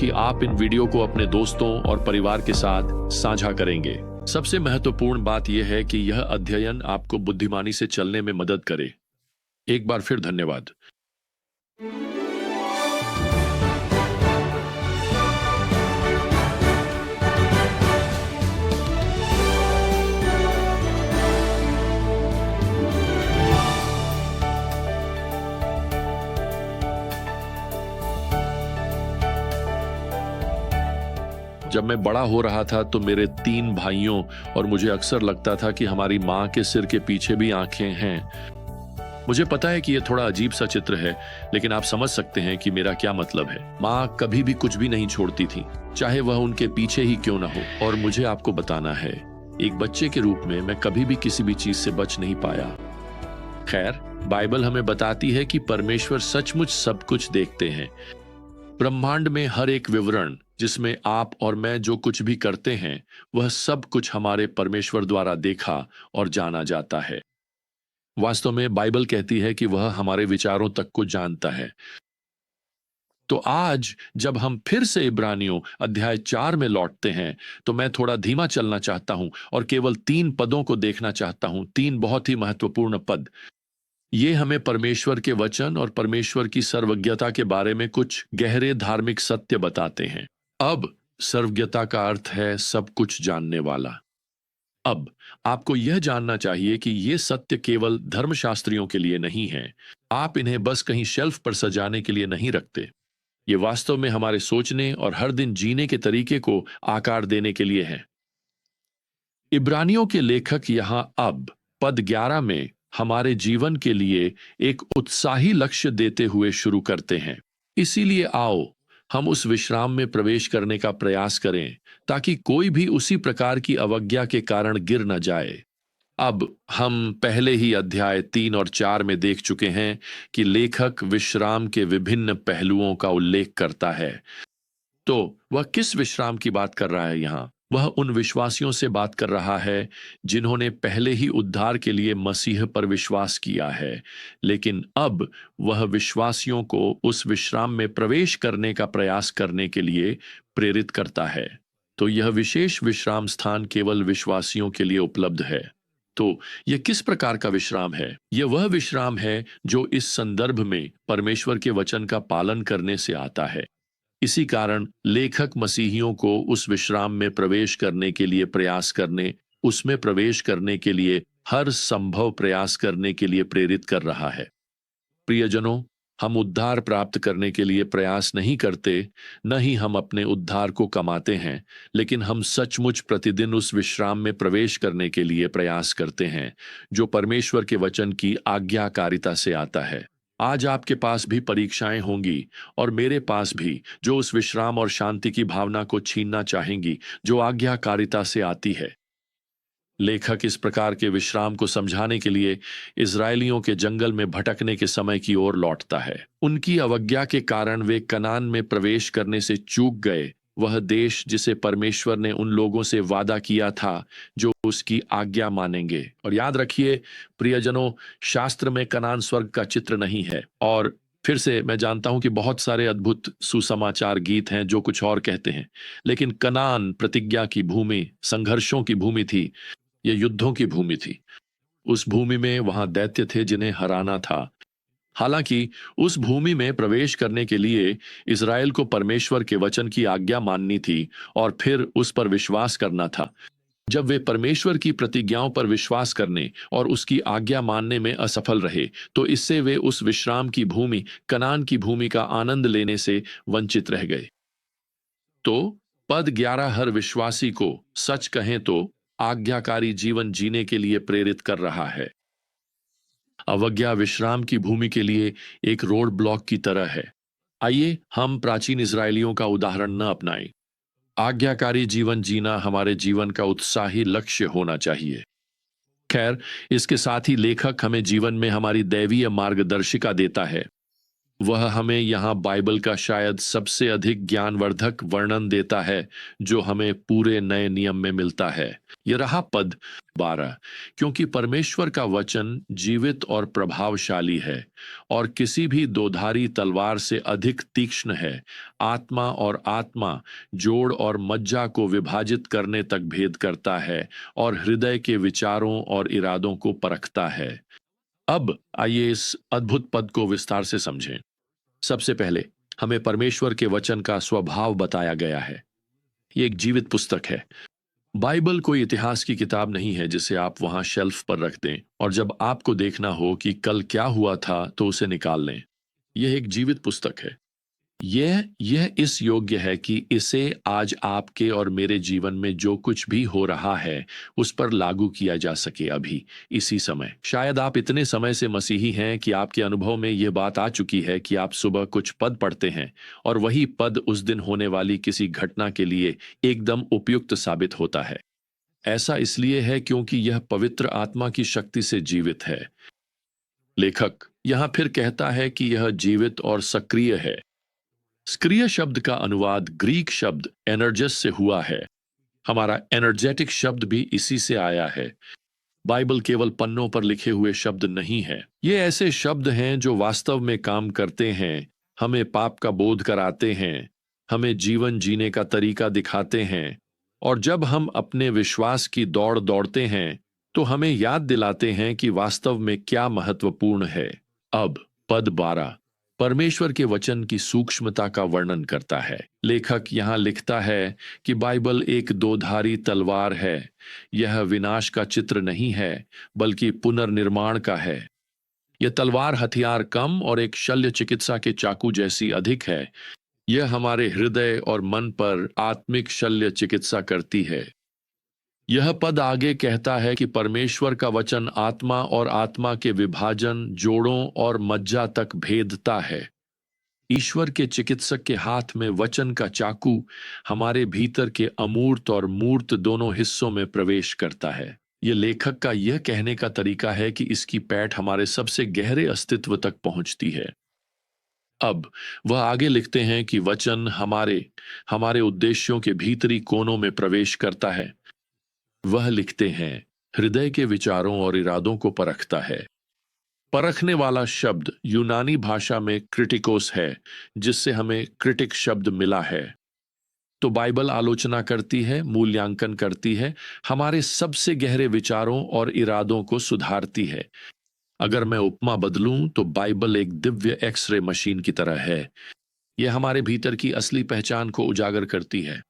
कि आप इन वीडियो को अपने दोस्तों और परिवार के साथ साझा करेंगे। सबसे महत्वपूर्ण बात यह है कि यह अध्ययन आपको बुद्धिमानी से चलने में मदद करे। एक बार फिर धन्यवाद। जब मैं बड़ा हो रहा था तो मेरे 3 भाइयों और मुझे अक्सर लगता था कि हमारी माँ के सिर के पीछे भी आंखें हैं। मुझे पता है कि यह थोड़ा अजीब सा चित्र है, लेकिन आप समझ सकते हैं कि मेरा क्या मतलब है। माँ कभी भी कुछ भी नहीं छोड़ती थी, चाहे वह उनके पीछे ही क्यों ना हो। और मुझे आपको बताना है, एक बच्चे के रूप में मैं कभी भी किसी भी चीज से बच नहीं पाया। खैर, बाइबल हमें बताती है कि परमेश्वर सचमुच सब कुछ देखते हैं। ब्रह्मांड में हर एक विवरण जिसमें आप और मैं जो कुछ भी करते हैं, वह सब कुछ हमारे परमेश्वर द्वारा देखा और जाना जाता है। वास्तव में बाइबल कहती है कि वह हमारे विचारों तक को जानता है। तो आज जब हम फिर से इब्रानियों अध्याय 4 में लौटते हैं, तो मैं थोड़ा धीमा चलना चाहता हूं और केवल 3 पदों को देखना चाहता हूं। 3 बहुत ही महत्वपूर्ण पद। ये हमें परमेश्वर के वचन और परमेश्वर की सर्वज्ञता के बारे में कुछ गहरे धार्मिक सत्य बताते हैं। अब सर्वज्ञता का अर्थ है सब कुछ जानने वाला। अब आपको यह जानना चाहिए कि ये सत्य केवल धर्मशास्त्रियों के लिए नहीं है। आप इन्हें बस कहीं शेल्फ पर सजाने के लिए नहीं रखते। ये वास्तव में हमारे सोचने और हर दिन जीने के तरीके को आकार देने के लिए है। इब्रानियों के लेखक यहां अब पद 11 में हमारे जीवन के लिए एक उत्साही लक्ष्य देते हुए शुरू करते हैं। इसीलिए आओ हम उस विश्राम में प्रवेश करने का प्रयास करें, ताकि कोई भी उसी प्रकार की अवज्ञा के कारण गिर न जाए। अब हम पहले ही अध्याय 3 और 4 में देख चुके हैं कि लेखक विश्राम के विभिन्न पहलुओं का उल्लेख करता है। तो वह किस विश्राम की बात कर रहा है यहां? वह उन विश्वासियों से बात कर रहा है जिन्होंने पहले ही उद्धार के लिए मसीह पर विश्वास किया है, लेकिन अब वह विश्वासियों को उस विश्राम में प्रवेश करने का प्रयास करने के लिए प्रेरित करता है। तो यह विशेष विश्राम स्थान केवल विश्वासियों के लिए उपलब्ध है। तो यह किस प्रकार का विश्राम है? यह वह विश्राम है जो इस संदर्भ में परमेश्वर के वचन का पालन करने से आता है। इसी कारण लेखक मसीहियों को उस विश्राम में प्रवेश करने के लिए प्रयास करने, उसमें प्रवेश करने के लिए हर संभव प्रयास करने के लिए प्रेरित कर रहा है। प्रियजनों, हम उद्धार प्राप्त करने के लिए प्रयास नहीं करते, न ही हम अपने उद्धार को कमाते हैं, लेकिन हम सचमुच प्रतिदिन उस विश्राम में प्रवेश करने के लिए प्रयास करते हैं, जो परमेश्वर के वचन की आज्ञाकारिता से आता है। आज आपके पास भी परीक्षाएं होंगी और मेरे पास भी, जो उस विश्राम और शांति की भावना को छीनना चाहेंगी जो आज्ञाकारिता से आती है। लेखक इस प्रकार के विश्राम को समझाने के लिए इजरायलियों के जंगल में भटकने के समय की ओर लौटता है। उनकी अवज्ञा के कारण वे कनान में प्रवेश करने से चूक गए, वह देश जिसे परमेश्वर ने उन लोगों से वादा किया था जो उसकी आज्ञा मानेंगे। और याद रखिए प्रियजनों, शास्त्र में कनान स्वर्ग का चित्र नहीं है। और फिर से मैं जानता हूं कि बहुत सारे अद्भुत सुसमाचार गीत हैं जो कुछ और कहते हैं, लेकिन कनान प्रतिज्ञा की भूमि, संघर्षों की भूमि थी, यह युद्धों की भूमि थी। उस भूमि में वहां दैत्य थे जिन्हें हराना था। हालांकि उस भूमि में प्रवेश करने के लिए इज़राइल को परमेश्वर के वचन की आज्ञा माननी थी और फिर उस पर विश्वास करना था। जब वे परमेश्वर की प्रतिज्ञाओं पर विश्वास करने और उसकी आज्ञा मानने में असफल रहे, तो इससे वे उस विश्राम की भूमि, कनान की भूमि का आनंद लेने से वंचित रह गए। तो पद 11 हर विश्वासी को, सच कहें तो, आज्ञाकारी जीवन जीने के लिए प्रेरित कर रहा है। अवज्ञा विश्राम की भूमि के लिए एक रोड ब्लॉक की तरह है। आइए हम प्राचीन इजरायलियों का उदाहरण न अपनाएं। आज्ञाकारी जीवन जीना हमारे जीवन का उत्साही लक्ष्य होना चाहिए। खैर, इसके साथ ही लेखक हमें जीवन में हमारी दैवीय मार्गदर्शिका देता है। वह हमें यहाँ बाइबल का शायद सबसे अधिक ज्ञानवर्धक वर्णन देता है जो हमें पूरे नए नियम में मिलता है। यह रहा पद 12। क्योंकि परमेश्वर का वचन जीवित और प्रभावशाली है और किसी भी दोधारी तलवार से अधिक तीक्ष्ण है, आत्मा और आत्मा, जोड़ और मज्जा को विभाजित करने तक भेद करता है और हृदय के विचारों और इरादों को परखता है। अब आइए इस अद्भुत पद को विस्तार से समझें। सबसे पहले हमें परमेश्वर के वचन का स्वभाव बताया गया है। ये एक जीवित पुस्तक है। बाइबल कोई इतिहास की किताब नहीं है जिसे आप वहां शेल्फ पर रख दें और जब आपको देखना हो कि कल क्या हुआ था तो उसे निकाल लें। यह एक जीवित पुस्तक है। यह इस योग्य है कि इसे आज आपके और मेरे जीवन में जो कुछ भी हो रहा है उस पर लागू किया जा सके अभी इसी समय। शायद आप इतने समय से मसीही हैं कि आपके अनुभव में यह बात आ चुकी है कि आप सुबह कुछ पद पढ़ते हैं और वही पद उस दिन होने वाली किसी घटना के लिए एकदम उपयुक्त साबित होता है। ऐसा इसलिए है क्योंकि यह पवित्र आत्मा की शक्ति से जीवित है। लेखक यहां फिर कहता है कि यह जीवित और सक्रिय है। सक्रिय शब्द का अनुवाद ग्रीक शब्द एनर्जस से हुआ है। हमारा एनर्जेटिक शब्द भी इसी से आया है। बाइबल केवल पन्नों पर लिखे हुए शब्द नहीं है। ये ऐसे शब्द हैं जो वास्तव में काम करते हैं, हमें पाप का बोध कराते हैं, हमें जीवन जीने का तरीका दिखाते हैं और जब हम अपने विश्वास की दौड़ दौड़ते हैं तो हमें याद दिलाते हैं कि वास्तव में क्या महत्वपूर्ण है। अब पद 12 परमेश्वर के वचन की सूक्ष्मता का वर्णन करता है। लेखक यहां लिखता है कि बाइबल एक दोधारी तलवार है। यह विनाश का चित्र नहीं है बल्कि पुनर्निर्माण का है। यह तलवार हथियार कम और एक शल्य चिकित्सा के चाकू जैसी अधिक है। यह हमारे हृदय और मन पर आत्मिक शल्य चिकित्सा करती है। यह पद आगे कहता है कि परमेश्वर का वचन आत्मा और आत्मा के विभाजन, जोड़ों और मज्जा तक भेदता है। ईश्वर के चिकित्सक के हाथ में वचन का चाकू हमारे भीतर के अमूर्त और मूर्त दोनों हिस्सों में प्रवेश करता है। यह लेखक का यह कहने का तरीका है कि इसकी पैठ हमारे सबसे गहरे अस्तित्व तक पहुंचती है। अब वह आगे लिखते हैं कि वचन हमारे हमारे उद्देश्यों के भीतरी कोनों में प्रवेश करता है। वह लिखते हैं हृदय के विचारों और इरादों को परखता है। परखने वाला शब्द यूनानी भाषा में क्रिटिकोस है, जिससे हमें क्रिटिक शब्द मिला है। तो बाइबल आलोचना करती है, मूल्यांकन करती है, हमारे सबसे गहरे विचारों और इरादों को सुधारती है। अगर मैं उपमा बदलूं तो बाइबल एक दिव्य एक्सरे मशीन की तरह है। यह हमारे भीतर की असली पहचान को उजागर करती है।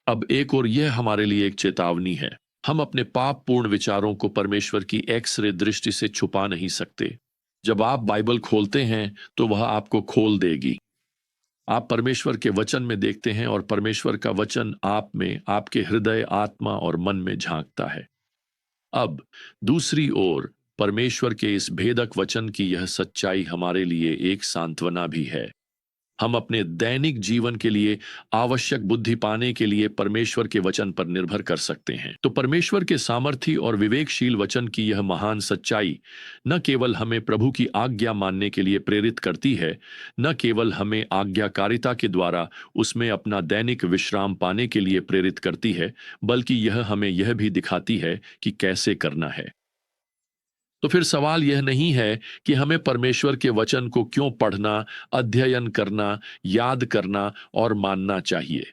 अब एक और यह हमारे लिए एक चेतावनी है। हम अपने पापपूर्ण विचारों को परमेश्वर की एक्सरे दृष्टि से छुपा नहीं सकते। जब आप बाइबल खोलते हैं तो वह आपको खोल देगी। आप परमेश्वर के वचन में देखते हैं और परमेश्वर का वचन आप में, आपके हृदय, आत्मा और मन में झांकता है। अब दूसरी ओर परमेश्वर के इस भेदक वचन की यह सच्चाई हमारे लिए एक सांत्वना भी है। हम अपने दैनिक जीवन के लिए आवश्यक बुद्धि पाने के लिए परमेश्वर के वचन पर निर्भर कर सकते हैं। तो परमेश्वर के सामर्थी और विवेकशील वचन की यह महान सच्चाई न केवल हमें प्रभु की आज्ञा मानने के लिए प्रेरित करती है, न केवल हमें आज्ञाकारिता के द्वारा उसमें अपना दैनिक विश्राम पाने के लिए प्रेरित करती है, बल्कि यह हमें यह भी दिखाती है कि कैसे करना है। तो फिर सवाल यह नहीं है कि हमें परमेश्वर के वचन को क्यों पढ़ना, अध्ययन करना, याद करना और मानना चाहिए।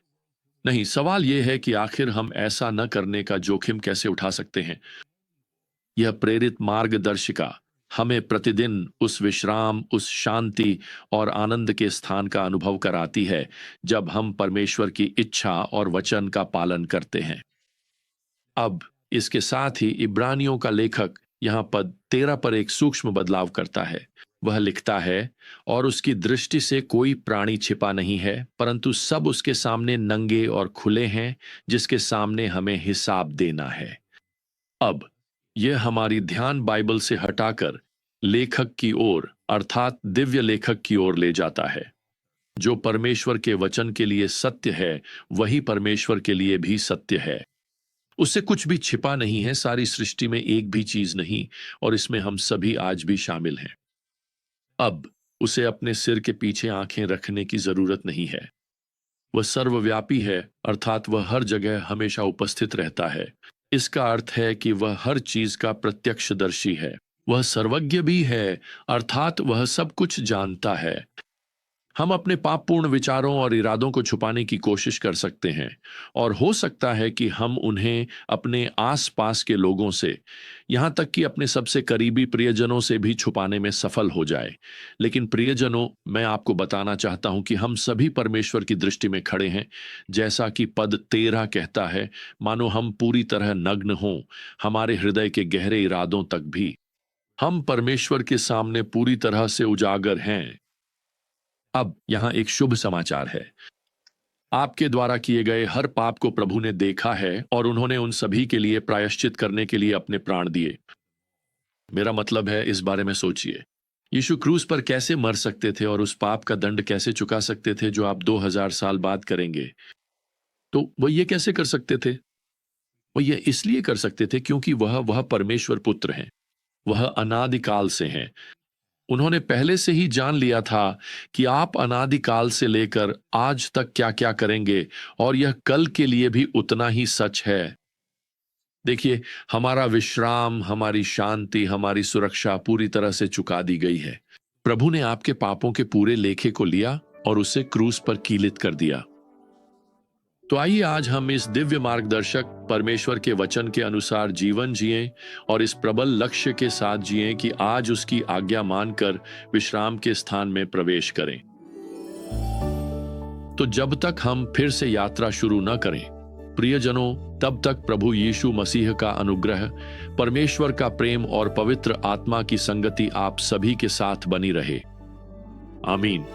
नहीं, सवाल यह है कि आखिर हम ऐसा न करने का जोखिम कैसे उठा सकते हैं। यह प्रेरित मार्गदर्शिका हमें प्रतिदिन उस विश्राम, उस शांति और आनंद के स्थान का अनुभव कराती है जब हम परमेश्वर की इच्छा और वचन का पालन करते हैं। अब इसके साथ ही इब्रानियों का लेखक यहां पद 13 पर एक सूक्ष्म बदलाव करता है। वह लिखता है, और उसकी दृष्टि से कोई प्राणी छिपा नहीं है, परंतु सब उसके सामने नंगे और खुले हैं, जिसके सामने हमें हिसाब देना है। अब यह हमारी ध्यान बाइबल से हटाकर लेखक की ओर, अर्थात दिव्य लेखक की ओर ले जाता है। जो परमेश्वर के वचन के लिए सत्य है, वही परमेश्वर के लिए भी सत्य है। उससे कुछ भी छिपा नहीं है, सारी सृष्टि में एक भी चीज नहीं, और इसमें हम सभी आज भी शामिल हैं। अब उसे अपने सिर के पीछे आंखें रखने की जरूरत नहीं है। वह सर्वव्यापी है, अर्थात वह हर जगह हमेशा उपस्थित रहता है। इसका अर्थ है कि वह हर चीज का प्रत्यक्षदर्शी है। वह सर्वज्ञ भी है, अर्थात वह सब कुछ जानता है। हम अपने पापपूर्ण विचारों और इरादों को छुपाने की कोशिश कर सकते हैं, और हो सकता है कि हम उन्हें अपने आसपास के लोगों से, यहाँ तक कि अपने सबसे करीबी प्रियजनों से भी छुपाने में सफल हो जाए। लेकिन प्रियजनों, मैं आपको बताना चाहता हूं कि हम सभी परमेश्वर की दृष्टि में खड़े हैं। जैसा कि पद 13 कहता है, मानो हम पूरी तरह नग्न हों, हमारे हृदय के गहरे इरादों तक भी। हम परमेश्वर के सामने पूरी तरह से उजागर हैं। अब यहां एक शुभ समाचार है। आपके द्वारा किए गए हर पाप को प्रभु ने देखा है और उन्होंने उन सभी के लिए प्रायश्चित करने के लिए अपने प्राण दिए। मेरा मतलब है, इस बारे में सोचिए, यीशु क्रूस पर कैसे मर सकते थे और उस पाप का दंड कैसे चुका सकते थे जो आप 2000 साल बाद करेंगे। तो वह ये कैसे कर सकते थे? वह ये इसलिए कर सकते थे क्योंकि वह परमेश्वर पुत्र हैं। वह अनादिकाल से हैं। उन्होंने पहले से ही जान लिया था कि आप अनादिकाल से लेकर आज तक क्या क्या करेंगे, और यह कल के लिए भी उतना ही सच है। देखिए, हमारा विश्राम, हमारी शांति, हमारी सुरक्षा पूरी तरह से चुका दी गई है। प्रभु ने आपके पापों के पूरे लेखे को लिया और उसे क्रूस पर कीलित कर दिया। तो आइए आज हम इस दिव्य मार्गदर्शक परमेश्वर के वचन के अनुसार जीवन जिएं और इस प्रबल लक्ष्य के साथ जिएं कि आज उसकी आज्ञा मानकर विश्राम के स्थान में प्रवेश करें। तो जब तक हम फिर से यात्रा शुरू न करें, प्रियजनों, तब तक प्रभु यीशु मसीह का अनुग्रह, परमेश्वर का प्रेम और पवित्र आत्मा की संगति आप सभी के साथ बनी रहे। आमीन।